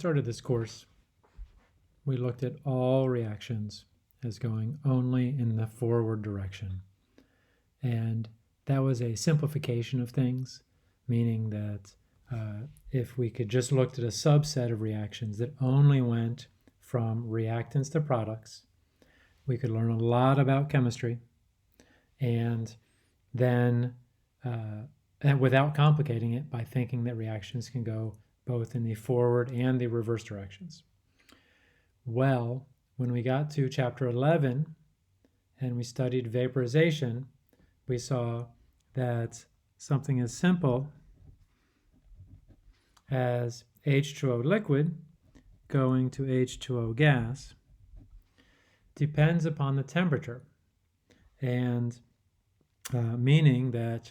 Started this course, we looked at all reactions as going only in the forward direction. And that was a simplification of things, meaning that if we could just look at a subset of reactions that only went from reactants to products, we could learn a lot about chemistry, and then and without complicating it by thinking that reactions can go both in the forward and the reverse directions. Well, when we got to chapter 11 and we studied vaporization, we saw that something as simple as H2O liquid going to H2O gas depends upon the temperature, and meaning that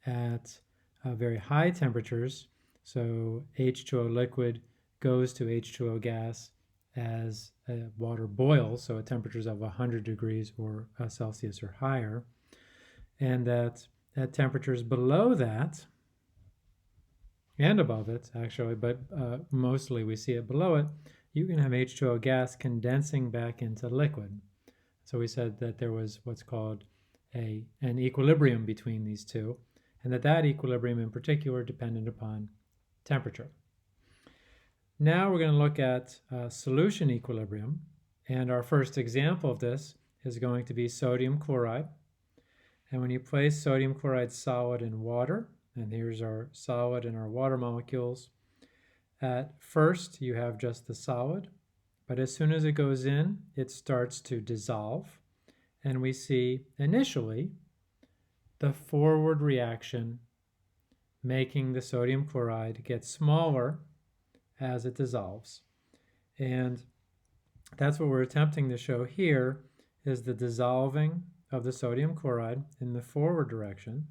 at very high temperatures, so H2O liquid goes to H2O gas as water boils, so at temperatures of 100 degrees or Celsius or higher, and that at temperatures below that, and above it actually, but mostly we see it below it, you can have H2O gas condensing back into liquid. So we said that there was what's called an equilibrium between these two, and that equilibrium in particular depended upon temperature. Now we're going to look at solution equilibrium, and our first example of this is going to be sodium chloride. And when you place sodium chloride solid in water, and here's our solid and our water molecules, at first you have just the solid, but as soon as it goes in, it starts to dissolve, and we see initially the forward reaction making the sodium chloride get smaller as it dissolves. And that's what we're attempting to show here, is the dissolving of the sodium chloride in the forward direction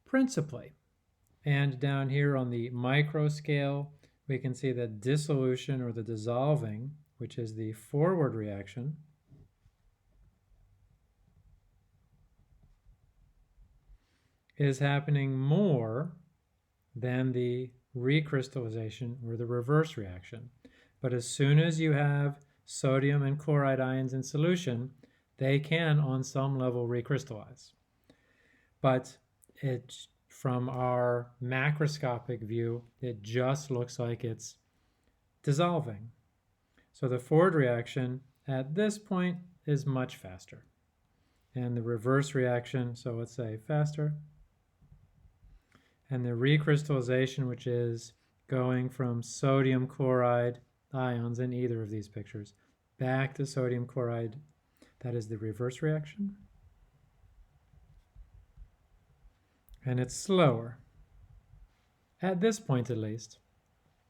principally. And down here on the micro scale, we can see that dissolution, or the dissolving, which is the forward reaction, is happening more than the recrystallization or the reverse reaction. But as soon as you have sodium and chloride ions in solution, they can on some level recrystallize. But from our macroscopic view, it just looks like it's dissolving. So the forward reaction at this point is much faster. And the reverse reaction, so let's say faster, and the recrystallization, which is going from sodium chloride ions in either of these pictures back to sodium chloride, that is the reverse reaction. And it's slower, at this point at least.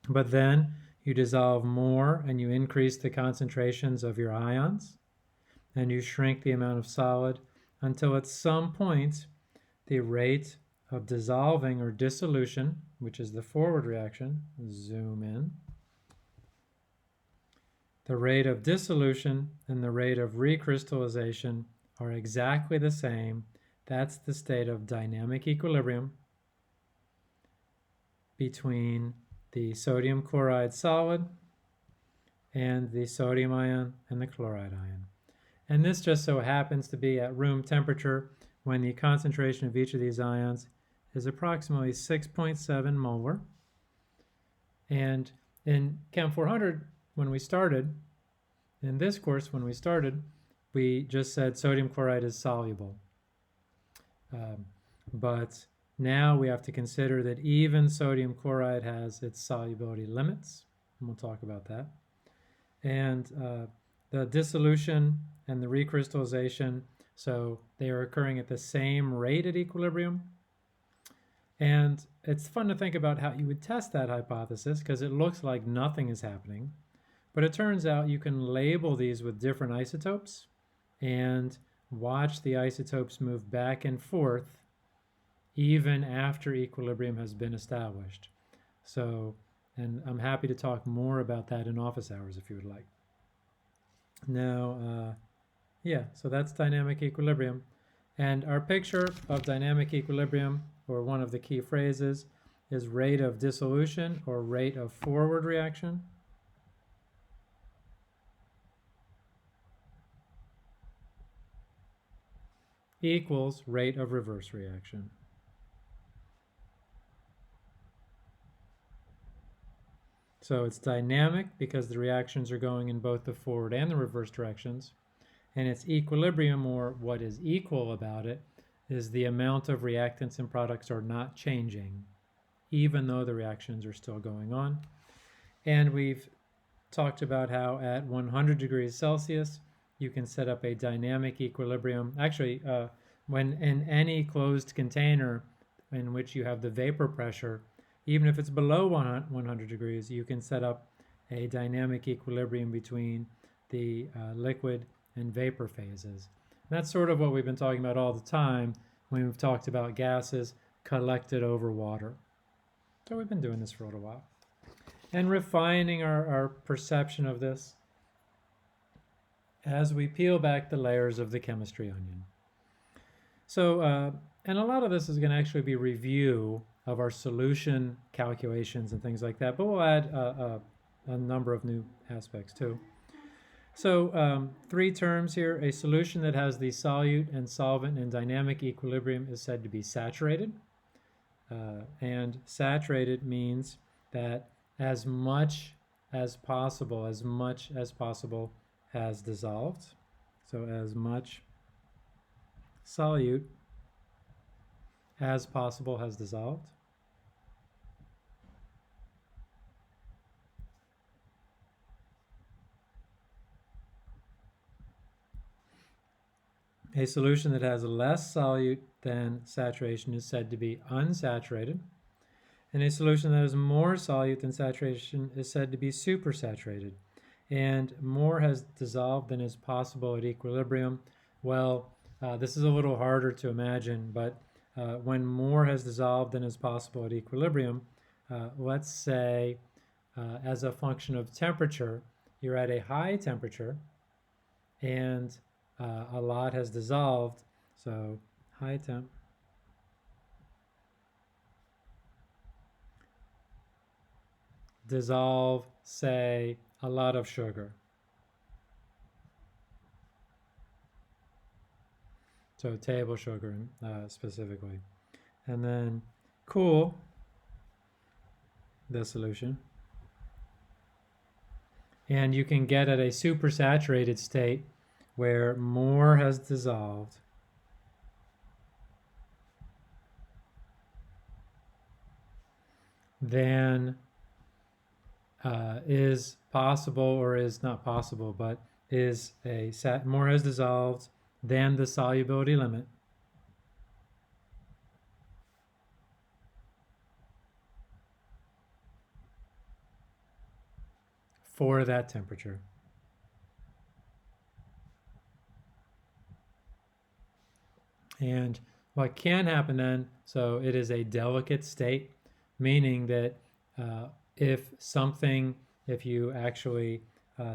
But then you dissolve more and you increase the concentrations of your ions, and you shrink the amount of solid until at some point the rate of dissolving or dissolution, which is the forward reaction, zoom in, the rate of dissolution and the rate of recrystallization are exactly the same. That's the state of dynamic equilibrium between the sodium chloride solid and the sodium ion and the chloride ion. And this just so happens to be at room temperature when the concentration of each of these ions is approximately 6.7 molar. And in Chem 400, when we started, in this course when we started, we just said sodium chloride is soluble. But now we have to consider that even sodium chloride has its solubility limits, and we'll talk about that. And the dissolution and the recrystallization, so they are occurring at the same rate at equilibrium. And it's fun to think about how you would test that hypothesis, because it looks like nothing is happening. But it turns out you can label these with different isotopes and watch the isotopes move back and forth even after equilibrium has been established. So, and I'm happy to talk more about that in office hours if you would like. Now, so that's dynamic equilibrium. And our picture of dynamic equilibrium, or one of the key phrases, is rate of dissolution or rate of forward reaction. Equals rate of reverse reaction. So it's dynamic because the reactions are going in both the forward and the reverse directions. And its equilibrium, or what is equal about it, is the amount of reactants and products are not changing, even though the reactions are still going on. And we've talked about how at 100 degrees Celsius, you can set up a dynamic equilibrium. Actually, when in any closed container in which you have the vapor pressure, even if it's below 100 degrees, you can set up a dynamic equilibrium between the liquid and vapor phases. And that's sort of what we've been talking about all the time when we've talked about gases collected over water. So we've been doing this for a little while. And refining our perception of this as we peel back the layers of the chemistry onion. So, and a lot of this is going to actually be review of our solution calculations and things like that, but we'll add a number of new aspects too. So 3 terms here. A solution that has the solute and solvent in dynamic equilibrium is said to be saturated. And saturated means that as much as possible has dissolved. So as much solute as possible has dissolved. A solution that has less solute than saturation is said to be unsaturated. And a solution that has more solute than saturation is said to be supersaturated. And more has dissolved than is possible at equilibrium. Well, this is a little harder to imagine, but when more has dissolved than is possible at equilibrium, let's say as a function of temperature, you're at a high temperature and a lot has dissolved. So high temp. Dissolve, say, a lot of sugar. So table sugar specifically. And then cool the solution. And you can get at a supersaturated state where more has dissolved than is possible, or is not possible, but is more has dissolved than the solubility limit for that temperature. And what can happen then, so it is a delicate state, meaning that if you actually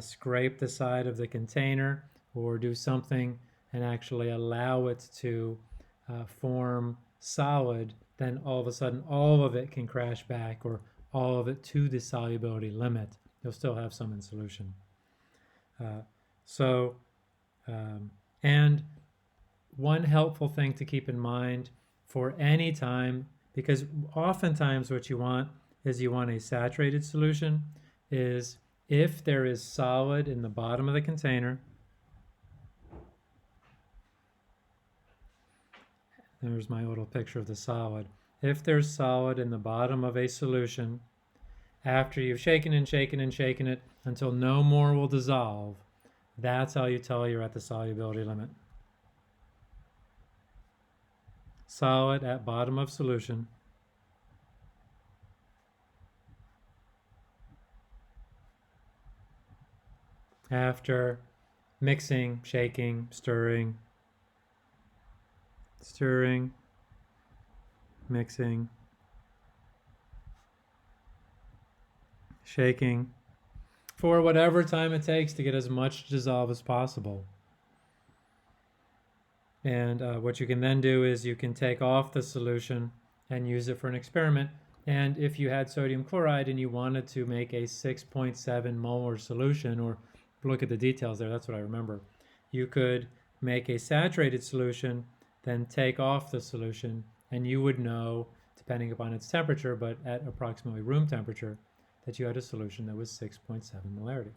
scrape the side of the container or do something and actually allow it to form solid, then all of a sudden all of it can crash back, or all of it to the solubility limit. You'll still have some in solution. And one helpful thing to keep in mind for any time, because oftentimes what you want is you want a saturated solution, is if there is solid in the bottom of the container, there's my little picture of the solid. If there's solid in the bottom of a solution, after you've shaken and shaken and shaken it until no more will dissolve, that's how you tell you're at the solubility limit. Solid at bottom of solution. After mixing, shaking, stirring, mixing, shaking, for whatever time it takes to get as much dissolve as possible. And what you can then do is you can take off the solution and use it for an experiment And if you had sodium chloride and you wanted to make a 6.7 molar solution, or look at the details there, that's what I remember, you could make a saturated solution, then take off the solution, and you would know, depending upon its temperature, but at approximately room temperature, that you had a solution that was 6.7 molarity.